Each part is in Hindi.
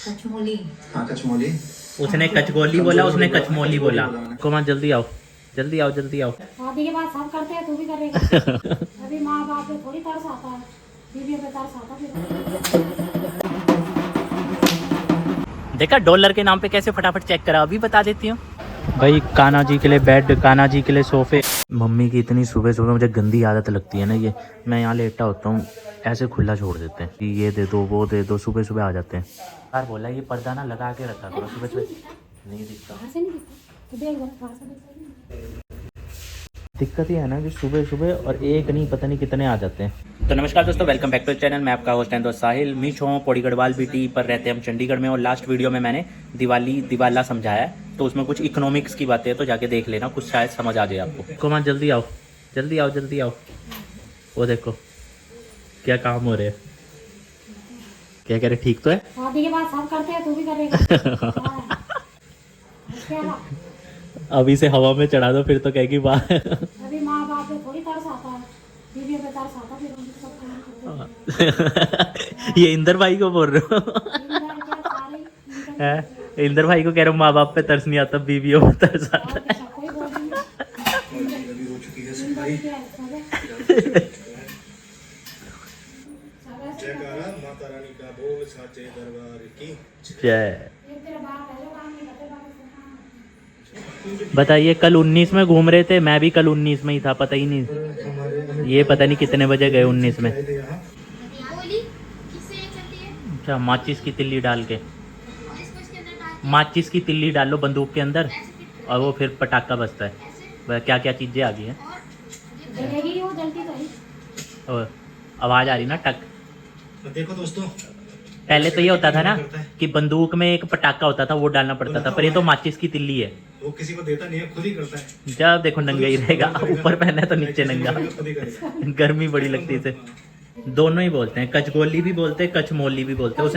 कचमोली। हाँ कचमोली। उसने कचगोली बोला, उसने कचमोली बोला। कोमा जल्दी आओ, जल्दी आओ, जल्दी आओ। शादी के बाद सब करते हैं, तू भी करेगा। अभी माँ बाप पे थोड़ी तरस आता है, बीवियों पे तरस आता है। देखा डॉलर के नाम पे कैसे फटाफट चेक करा, अभी बता देती हूँ। भाई कान्हा जी के लिए बेड, कान्हा जी के लिए सोफे। मम्मी की इतनी सुबह सुबह मुझे गंदी आदत लगती है ना ये, मैं यहाँ लेटा होता हूँ ऐसे खुला छोड़ देते हैं कि ये दे दो वो दे दो, सुबह सुबह आ जाते हैं। यार बोला ये पर्दा ना लगा के रखा करो, सुबह सुबह नहीं दिखता। बाहर से नहीं दिखता, तो देख बाहर से दिखता। दिक्कत ये है ना कि सुबह सुबह और एक नहीं पता नहीं कितने आ जाते हैं। तो नमस्कार दोस्तों, वेलकम बैक टू चैनल। मैं आपका होस्ट एंड दोस्त साहिल मीच हूँ। पौड़ी गढ़वाल बीटी पर रहते हैं हम चंडीगढ़ में। और लास्ट वीडियो में मैंने दिवाला समझाया है, तो उसमें कुछ इकोनॉमिक्स की बातें हैं, तो जाके देख लेना, कुछ शायद समझ आ जाए आपको। कोमा जल्दी आओ, जल्दी आओ, जल्दी आओ। वो देखो क्या काम हो रहे हैं, क्या कह रहे, ठीक तो है। शादी के बाद सब करते हैं, तू भी करेगा। क्या अभी से हवा में चढ़ा दो फिर तो कहेगी वाह। अभी माँ बाप पे थोड़ी तरस आता है, बीवियों पे तरस आता है, फिर हम सब काम करते हैं। ये इंदर भाई को बोल रहे हो? हैं? इंदर भाई को कह रहे हो माँ बाप पे तरस नहीं आता, बीवियों पे तरस आता है। कोई बोल नहीं रहा। हो चुकी है सफाई। जयकारा माता रानी का बोल साचे दरबार की। जय। तेरे बाप है जो काम नहीं करते, बाप बताइए, कल 19 में घूम रहे थे, मैं भी कल 19 में ही था, पता ही नहीं। ये पता नहीं कितने बजे गए 19 में। अच्छा, माचिस की तिल्ली डाल के, माचिस की तिल्ली डालो बंदूक के अंदर और वो फिर पटाखा बजता है। वह क्या क्या चीजें आ गई हैं। जलेगी वो, जलती तो है। और आवाज आ रही ना टक। देखो दोस्तों, पहले तो ये होता था ना कि बंदूक में एक पटाखा होता था, वो डालना पड़ता था, पर ये तो माचिस की तिल्ली है। वो किसी को देता नहीं है, खुद ही करता है। जब देखो नंगा ही रहेगा, ऊपर पहने तो नीचे नंगा। खुद ही करेगा। गर्मी बड़ी लगती है इसे। दोनों ही बोलते हैं, कचगोली भी बोलते हैं, कचमोली भी बोलते हैं।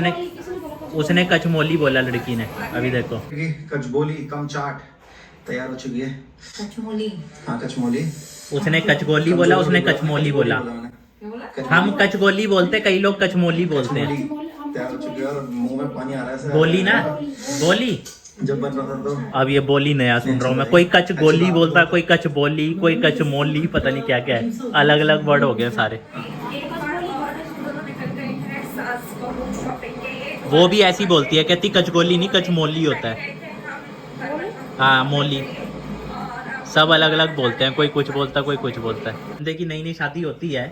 उसने कचमोली बोला लड़की ने। अभी देखो कचबोली कम चाट तैयार हो चुकी है। कचमोली। हाँ कचमोली। उसने कचगोली बोला, उसने कचमोली बोला। हम कचगोली बोलते, कई लोग कचमोली बोलते हैं। तैयार हो चुकी है और मुंह में पानी आ रहा है। बोली ना, बोली। जब बन रहा था तो अब ये बोली नया सुन रहा हूँ मैं। कोई कच गोली बोलता, कोई कच बोली, कोई कच मोली, पता नहीं क्या क्या है, अलग अलग वर्ड हो गए सारे। वो भी ऐसी बोलती है, कहती कचगोली नहीं कचमोली होता है। हाँ मोली। सब अलग अलग बोलते हैं, कोई कुछ बोलता कोई कुछ बोलता है। देखिए नई नई शादी होती है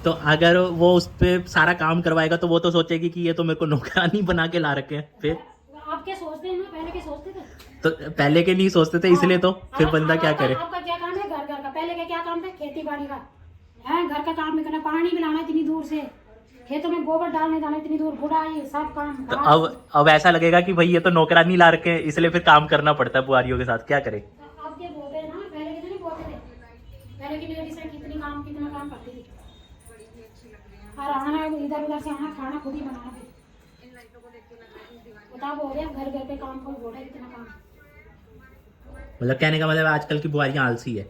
तो अगर वो उस पर सारा काम करवाएगा तो वो तो सोचेगी कि ये तो मेरे को नौकरानी बना के ला रखे हैं। फिर आप क्या सोचते हैं ना, पहले क्या सोचते थे? तो पहले के नहीं सोचते थे, इसलिए तो फिर बंदा क्या करे। आपका क्या काम है? घर घर का। पहले का क्या काम था? खेती बाड़ी का है। घर का काम भी करना, पानी भी लाना इतनी दूर से, खेतों में गोबर डालने जाना इतनी दूर, बुढ़ाई सब काम। तो अब ऐसा लगेगा कि भाई ये तो नौकरानी ला रखे हैं, इसलिए फिर काम करना पड़ता है बुआरियों के साथ, क्या करे। आप क्या बोलते हैं ना, पहले के नहीं बोलते थे। पहले की लेडीज कितना काम करती थी। और आना इधर उधर से आना, खाना खुद ही बनाना। बताओ हो गया घर घर पे काम, कोई बोला इतना काम। मतलब कहने का मतलब आजकल की बुआरियां आलसी है।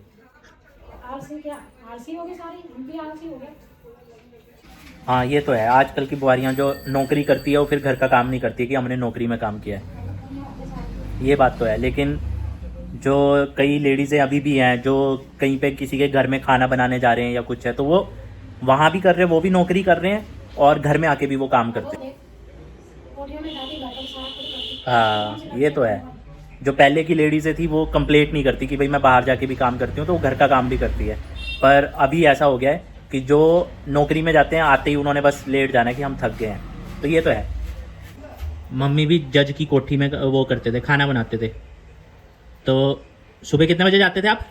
आलसी क्या? आलसी हो गए सारी, हम भी आलसी हो गए। हाँ ये तो है, आजकल की बुआरियां जो नौकरी करती है वो फिर घर का काम नहीं करती कि हमने नौकरी में काम किया है। ये बात तो है, लेकिन जो कई लेडीज़ें अभी भी हैं जो कहीं पे किसी के घर में खाना बनाने जा रहे हैं या कुछ है, तो वो वहाँ भी कर रहे हैं, वो भी नौकरी कर रहे हैं और घर में आके भी वो काम करते हैं। हाँ ये तो है, जो पहले की लेडीज़ें थी वो कंप्लेंट नहीं करती कि भाई मैं बाहर जाके भी काम करती हूँ, तो वो घर का काम भी करती है। पर अभी ऐसा हो गया है कि जो नौकरी में जाते हैं, आते ही उन्होंने बस लेट जाना है कि हम थक गए हैं, तो ये तो है। मम्मी भी जज की कोठी में वो करते थे, खाना बनाते थे। तो सुबह कितने बजे जाते थे आप?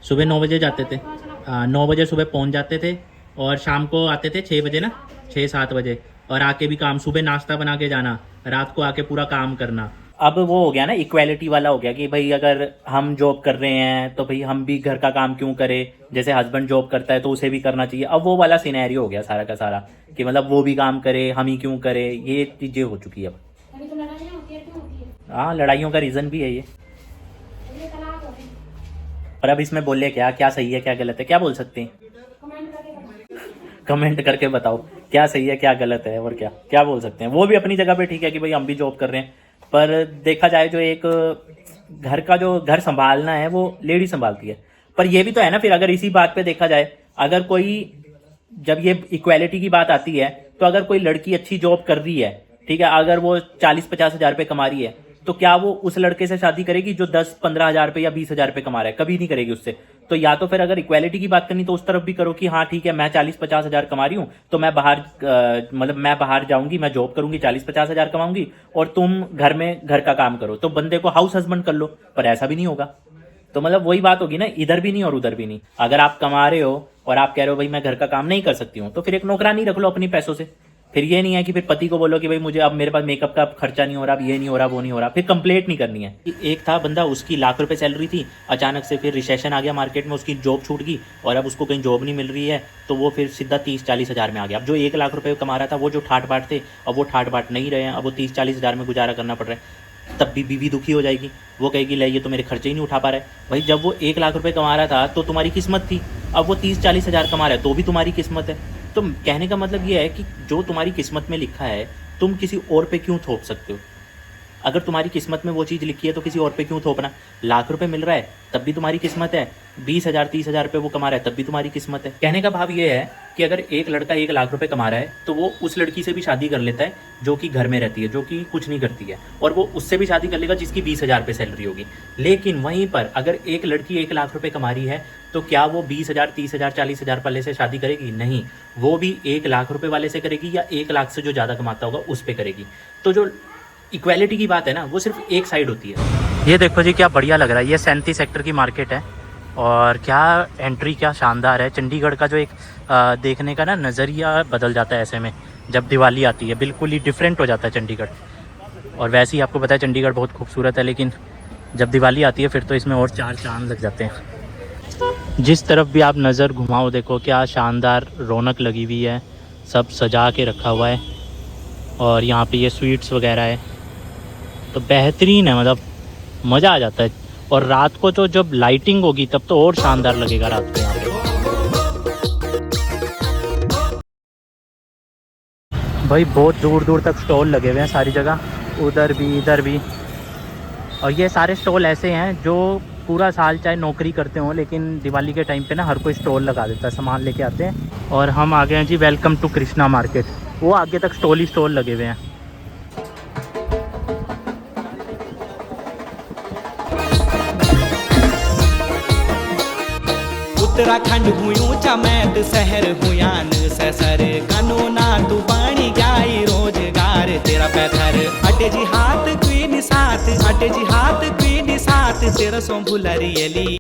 सुबह 9 बजे जाते थे। 9 बजे सुबह पहुंच जाते थे और शाम को आते थे 6 बजे ना, 6-7 बजे। और आके भी काम, सुबह नाश्ता बना के जाना, रात को आके पूरा काम करना। अब वो हो गया ना, इक्वालिटी वाला हो गया कि भाई अगर हम जॉब कर रहे हैं तो भाई हम भी घर का काम क्यों करें, जैसे हस्बैंड जॉब करता है तो उसे भी करना चाहिए। अब वो वाला सिनेरियो हो गया सारा का सारा कि मतलब वो भी काम करे, हम ही क्यों करें, ये चीज़ें हो चुकी है अब। अभी तो लड़ाइयाँ होती है, क्यों होती है? हाँ लड़ाइयों का रीज़न भी है ये। ये तलाक हो गई। पर अब इसमें बोले क्या, क्या सही है क्या गलत है, क्या बोल सकते हैं? कमेंट करके बताओ। कमेंट करके बताओ। क्या सही है क्या गलत है और क्या क्या बोल सकते हैं। वो भी अपनी जगह पे ठीक है कि भाई हम भी जॉब कर रहे हैं, पर देखा जाए जो एक घर का जो घर संभालना है वो लेडी संभालती है। पर ये भी तो है ना, फिर अगर इसी बात पे देखा जाए, अगर कोई जब ये इक्वालिटी की बात आती है तो अगर कोई लड़की अच्छी जॉब कर रही है, ठीक है, अगर वो 40-50 हज़ार रुपये कमा रही है, तो क्या वो उस लड़के से शादी करेगी जो 10-15 हज़ार रुपये या 20 हज़ार रुपये कमा रहा है? कभी नहीं करेगी उससे। तो या तो फिर अगर इक्वालिटी की बात करनी तो उस तरफ भी करो कि हाँ ठीक है, मैं 40-50 हज़ार कमा रही हूँ तो मैं बाहर मतलब मैं बाहर जाऊंगी, मैं जॉब करूंगी, 40-50 हज़ार कमाऊंगी और तुम घर में घर का काम करो, तो बंदे को हाउस हस्बैंड कर लो। पर ऐसा भी नहीं होगा। तो मतलब वही बात होगी ना, इधर भी नहीं और उधर भी नहीं। अगर आप कमा रहे हो और आप कह रहे हो भाई मैं घर का काम नहीं कर सकती हूँ, तो फिर एक नौकरानी रख लो अपनी पैसों से। फिर ये नहीं है कि फिर पति को बोलो कि भाई मुझे अब मेरे पास मेकअप का खर्चा नहीं हो रहा, अब ये नहीं हो रहा, वो नहीं हो रहा, फिर कंप्लेंट नहीं करनी है। एक था बंदा, उसकी लाख रुपए सैलरी थी, अचानक से फिर रिसेशन आ गया मार्केट में, उसकी जॉब छूट गई और अब उसको कहीं जॉब नहीं मिल रही है, तो वो फिर सीधा 30-40 हज़ार में आ गया। अब जो 1 लाख रुपए कमा रहा था, वो जो ठाट बाट थे, अब वो ठाट बाट नहीं रहे हैं, अब वो 30-40 हज़ार में गुजारा करना पड़ रहा है। तब भी बीवी दुखी हो जाएगी, वो कहेगी ले ये तो मेरे खर्चे ही नहीं उठा पा रहा है। भाई जब वो 1 लाख रुपए कमा रहा था तो तुम्हारी किस्मत थी, अब वो 30-40 हज़ार कमा रहा है तो भी तुम्हारी किस्मत है। तो कहने का मतलब ये है कि जो तुम्हारी किस्मत में लिखा है तुम किसी और पे क्यों थोप सकते हो? अगर तुम्हारी किस्मत में वो चीज़ लिखी है तो किसी और पे क्यों थोपना? लाख रुपए मिल रहा है तब भी तुम्हारी किस्मत है, 20 हज़ार 30 हज़ार रुपये वो कमा रहा है तब भी तुम्हारी किस्मत है। कहने का भाव ये है कि अगर एक लड़का 1 लाख रुपए कमा रहा है तो वो उस लड़की से भी शादी कर लेता है जो कि घर में रहती है, जो कि कुछ नहीं करती है, और वो उससे भी शादी कर लेगा जिसकी 20 हज़ार रुपये सैलरी होगी। लेकिन वहीं पर अगर एक लड़की 1 लाख रुपए कमा रही है तो क्या वो 20 हज़ार 30 हज़ार 40 हज़ार वाले से शादी करेगी? नहीं, वो भी 1 लाख रुपए वाले से करेगी या 1 लाख से जो ज़्यादा कमाता होगा उस पर करेगी। तो जो इक्वालिटी की बात है ना, वो सिर्फ एक साइड होती है। ये देखो जी क्या बढ़िया लग रहा है, ये 37 सेक्टर की मार्केट है और क्या एंट्री क्या शानदार है। चंडीगढ़ का जो एक देखने का ना नज़रिया बदल जाता है ऐसे में, जब दिवाली आती है बिल्कुल ही डिफरेंट हो जाता है चंडीगढ़। और वैसे ही आपको पता है चंडीगढ़ बहुत खूबसूरत है, लेकिन जब दिवाली आती है फिर तो इसमें और 4 चांद लग जाते हैं। जिस तरफ भी आप नज़र घुमाओ देखो क्या शानदार रौनक लगी हुई है, सब सजा के रखा हुआ है। और यहाँ पे ये स्वीट्स वगैरह है तो बेहतरीन है, मतलब मज़ा आ जाता है। और रात को तो जब लाइटिंग होगी तब तो और शानदार लगेगा रात को यहाँ पे। भाई बहुत दूर दूर तक स्टॉल लगे हुए हैं सारी जगह, उधर भी इधर भी। और ये सारे स्टॉल ऐसे हैं जो पूरा साल चाहे नौकरी करते हों, लेकिन दिवाली के टाइम पे ना हर कोई स्टॉल लगा देता है, सामान लेके आते हैं। और हम आ गए हैं जी वेलकम टू कृष्णा मार्केट, वो आगे तक स्टॉल ही स्टॉल लगे हुए हैं। उत्तराखंड हुयूं चमैत शहर हुयान ससर कानूना तू पानी जाई रोजगार तेरा पैथर अटे जी हाथ क्वी निसात अटे जी हाथ क्वी निसात तेरा सो भुलरियली।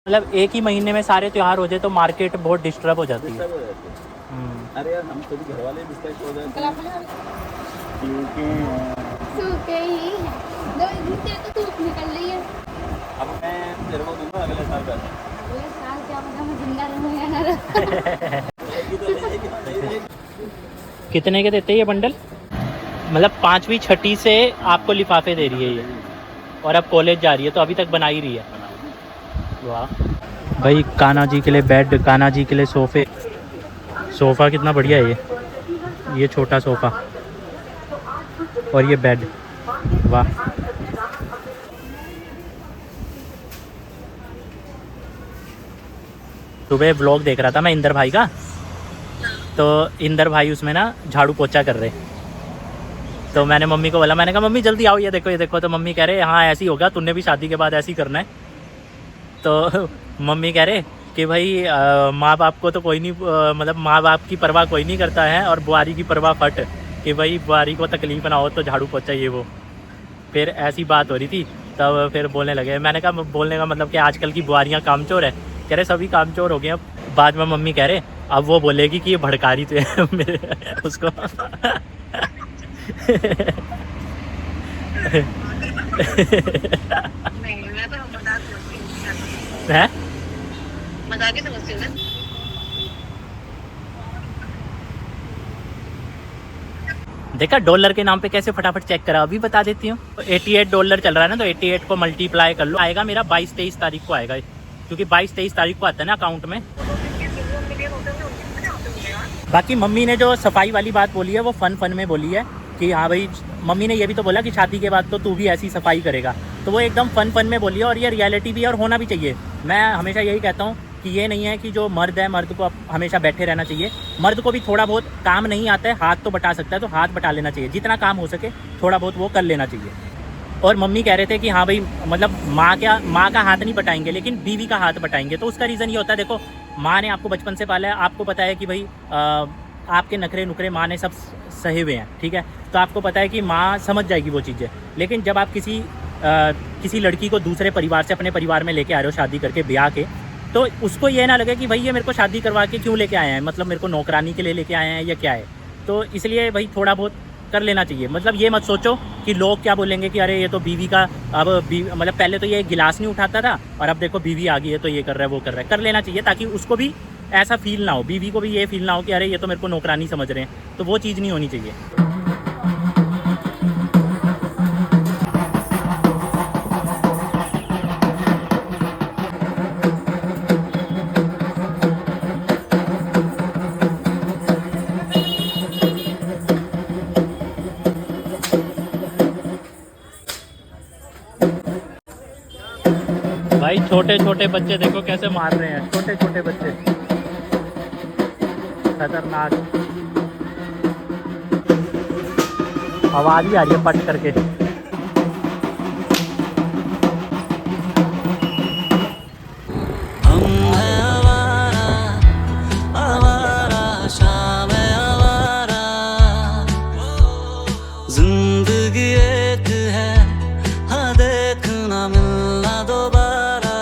मतलब एक ही महीने में सारे त्योहार हो जाए तो मार्केट बहुत डिस्टर्ब हो जाती है। अरे यार हम सभी घर वाले डिस्ट्रैक्ट हो जाते सूखे ही है, 2 घंटे तो धूप निकल रही है। अब मैं तेरे को दूंगा अगले साल का। अगले साल क्या पता मैं जिंदा रहूं या ना रहूं। कितने के देते हैं ये बंडल? मतलब 5वीं 6ठी से आपको लिफाफे दे रही है ये, और अब कॉलेज जा रही है तो अभी तक बना ही रही है। वाह भाई, कान्हा जी के लिए बेड, कान्हा जी के लिए सोफे। सोफ़ा कितना बढ़िया है ये छोटा सोफ़ा और ये बेड, वाह। सुबह व्लॉग देख रहा था मैं इंदर भाई का, तो इंदर भाई उसमें ना झाड़ू पोछा कर रहे, तो मैंने मम्मी को बोला, मैंने कहा मम्मी जल्दी आओ ये देखो। तो मम्मी कह रहे हाँ ऐसे ही होगा, तूने भी शादी के बाद ऐसे ही करना है। तो मम्मी कह रहे कि भाई माँ बाप को तो कोई नहीं, मतलब माँ बाप की परवाह कोई नहीं करता है, और बुआरी की परवाह फट, कि भाई बुआरी को तकलीफ ना हो तो झाड़ू पोछा ये वो। फिर ऐसी बात हो रही थी, तब फिर बोलने लगे। मैंने कहा बोलने का मतलब कि आजकल की बुआरियाँ कामचोर है। कह रहे सभी कामचोर हो गए अब। बाद में मम्मी कह रहे अब वो बोलेगी कि ये भड़कारी तो है मेरे उसको है मजाक ही समझती हूँ ना। देखा डॉलर के नाम पे कैसे फटाफट चेक करा, अभी बता देती हूँ। $88 चल रहा है ना, तो 88 को मल्टीप्लाई कर लो, आएगा मेरा 22-23 तारीख को आएगा, क्योंकि 22-23 तारीख को आता है ना अकाउंट में। बाकी मम्मी ने जो सफाई वाली बात बोली है वो फन में बोली है कि हाँ भाई, मम्मी ने ये भी तो बोला कि शादी के बाद तो तू भी ऐसी सफाई करेगा, तो वो एकदम फन में बोली है और ये रियलिटी भी है और होना भी चाहिए। मैं हमेशा यही कहता हूँ कि ये नहीं है कि जो मर्द है मर्द को हमेशा बैठे रहना चाहिए। मर्द को भी थोड़ा बहुत काम नहीं आता है, हाथ तो बटा सकता है, तो हाथ बटा लेना चाहिए, जितना काम हो सके थोड़ा बहुत वो कर लेना चाहिए। और मम्मी कह रहे थे कि हाँ भाई, मतलब माँ का हाथ नहीं बटाएंगे लेकिन बीवी का हाथ बटाएंगे। तो उसका रीज़न ये होता है, देखो माँ ने आपको बचपन से पाला है, आपको पता है कि भाई आपके नखरे नुखरे माँ ने सब सहे हुए हैं, ठीक है, तो आपको पता है कि माँ समझ जाएगी वो चीज़ें। लेकिन जब आप किसी लड़की को दूसरे परिवार से अपने परिवार में लेके आ रहे हो शादी करके ब्याह के, तो उसको ये ना लगे कि भाई ये मेरे को शादी करवा के क्यों लेके आए हैं, मतलब मेरे को नौकरानी के लिए लेके आए हैं या क्या है। तो इसलिए भाई थोड़ा बहुत कर लेना चाहिए। मतलब ये मत सोचो कि लोग क्या बोलेंगे कि अरे ये तो बीवी का मतलब पहले तो ये गिलास नहीं उठाता था और अब देखो बीवी आ गई है तो ये कर रहा है वो कर रहा है। कर लेना चाहिए ताकि उसको भी ऐसा फील ना हो, बीवी को भी ये फील ना हो कि अरे ये तो मेरे को नौकरानी समझ रहे हैं, तो वो चीज़ नहीं होनी चाहिए। भाई छोटे छोटे बच्चे देखो कैसे मार रहे हैं, छोटे छोटे बच्चे, खतरनाक। आवाज भी आ रही है पट करके। हम हैं आवारा, आवारा, शाम है आवारा, जिंदगी एक है, हाँ देखना मिलना दोबारा।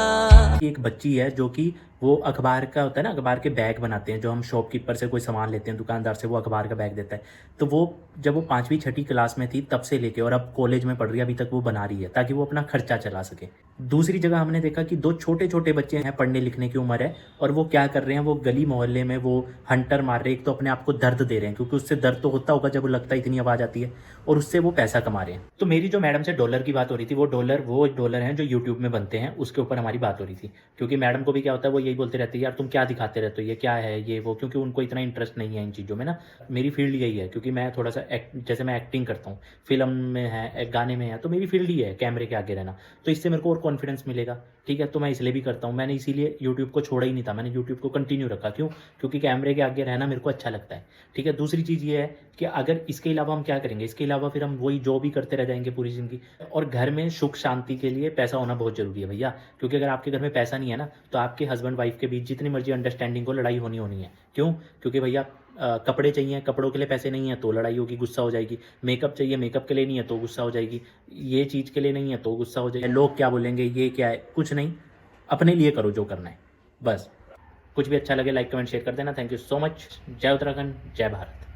एक बच्ची है जो कि वो अखबार का होता है ना, अखबार के बैग बनाते हैं, जो हम शॉपकीपर से कोई सामान लेते हैं दुकानदार से, वो अखबार का बैग देता है। तो वो जब वो 5वीं 6ठी क्लास में थी तब से लेके और अब कॉलेज में पढ़ रही है, अभी तक वो बना रही है ताकि वो अपना खर्चा चला सके। दूसरी जगह हमने देखा कि 2 छोटे छोटे बच्चे हैं, पढ़ने लिखने की उम्र है, और वो क्या कर रहे हैं, वो गली मोहल्ले में वो हंटर मार रहे हैं। एक तो अपने आप को दर्द दे रहे हैं क्योंकि उससे दर्द तो होता होगा जब वो लगता है इतनी आवाज़ आती है, और उससे वो पैसा कमा रहे हैं। तो मेरी जो मैडम से डॉलर की बात हो रही थी, वो डॉलर हैं जो यूट्यूब में बनते हैं, उसके ऊपर हमारी बात हो रही थी। क्योंकि मैडम को भी क्या होता है, वो यही बोलते रहती है यार तुम क्या दिखाते रहते हो, ये क्या है ये वो, क्योंकि उनको इतना इंटरेस्ट नहीं है इन चीज़ों में ना। मेरी फील्ड यही है, क्योंकि मैं थोड़ा सा जैसे मैं एक्टिंग करता हूँ, फिल्म में है, गाने में है, तो मेरी फील्ड ही है कैमरे के आगे रहना, तो इससे मेरे को और कॉन्फिडेंस मिलेगा, ठीक है। तो मैं इसलिए भी करता हूँ, मैंने इसीलिए यूट्यूब को छोड़ा ही नहीं था, मैंने यूट्यूब को कंटिन्यू रखा। क्यों? क्योंकि कैमरे के आगे रहना मेरे को अच्छा लगता है, ठीक है। दूसरी चीज़ ये है कि अगर इसके अलावा हम क्या करेंगे, इसके अलावा फिर हम वही जॉब ही करते रह जाएंगे पूरी ज़िंदगी। और घर में सुख शांति के लिए पैसा होना बहुत ज़रूरी है भैया, क्योंकि अगर आपके घर में पैसा नहीं है ना, तो आपके हस्बैंड वाइफ के बीच जितनी मर्जी अंडरस्टैंडिंग को लड़ाई होनी है। क्यों? क्योंकि भैया कपड़े चाहिए, कपड़ों के लिए पैसे नहीं है तो लड़ाई होगी, गुस्सा हो जाएगी। मेकअप चाहिए, मेकअप के लिए नहीं है तो गुस्सा हो जाएगी। ये चीज़ के लिए नहीं है तो गुस्सा हो जाएगी। लोग क्या बोलेंगे, ये क्या है, कुछ नहीं, अपने लिए करो जो करना है बस। कुछ भी अच्छा लगे लाइक कमेंट शेयर कर देना। Thank you so much. जय उत्तराखंड, जय भारत।